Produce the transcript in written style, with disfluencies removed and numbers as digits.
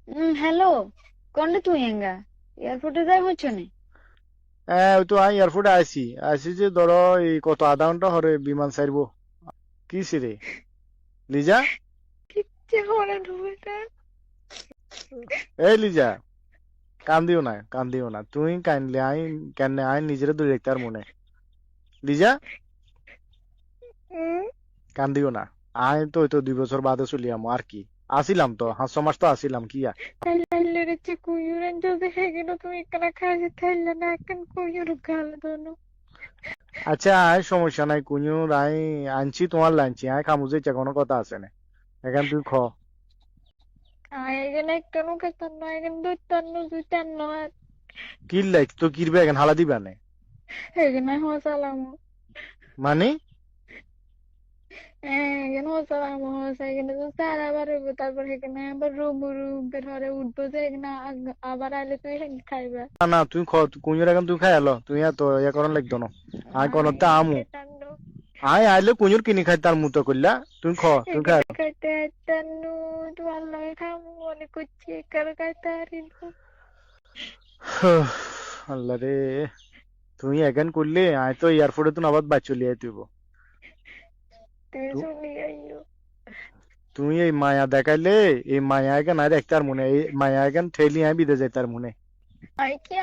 Hello, কোনটা তুই এঙ্গা এয়ারপোর্টে যাই হচ্ছে না। হ্যাঁ ওই তো আমি এয়ারপোর্টে আইছি যে ধরো এই কত আধা ঘন্টা হরে বিমান ছাড়বো। কি রে লিজা? কিচ্ছে হরে ঢুকে। এই লিজা, কান্দিও না তুই কাইনলে আই কেন আই নিজের দূরে দেখতে আর মনে। লিজা, কান্দিও না। আই তো ওই তো 2 বছর বাদে চলি আমো আর কি। আসিলাম তো 5 মাস তো আসিলাম কি আর। তাইলে রে কুয়ুরেন যদি হেগেনো তুমি কানা খাইছে তাইলে না কেন কুয়ুর গাল দনো। আচ্ছা আয় সমস্যা নাই কুഞ്ഞു আই আনছি তোমার লাঞ্চি আয় খামুজে কোনো কথা আছে না। এখন তুই খ। আইগেন একটানো কেতন আইগেন দুইটান্ন আর কি লাইক তো কিরবে এখন হালা দিবা নে? হেগেন হোসালাম। মানে হেগেন হোসালাম হোসাইগেন তো সারা আবার তারপর হেগেন আবার বের হরে উঠবো যে হেগেন আবার আইলে তুই হেগেন খাইবা। না না তুই খ কুഞ്ഞুর এখন তুই খাই আলো তুই এত ইয়া করন লাগতো না। আয় কোনটা আমু আইগেন আয় আইলে কুഞ്ഞুর কিনি খাই তার মুতো করলা তুই খ তুই খাই। এখানে খাইতে হাঁটানো তোমার লগে খামু মনে করছি এখানে খাইতে হারিনো। আল্লাহ রে, তুই এখন করলে আয় তো এয়ারপোর্টে তো আবার বাই চলি আই তুইব। তুমি তু- শুনি আইও। তুই এই মায়া দেখাইলে এই মায়া এখন আর একটা আর মনে এই মায়া এখন ঠেলি আই বিদে যাই তার মনে। আই কি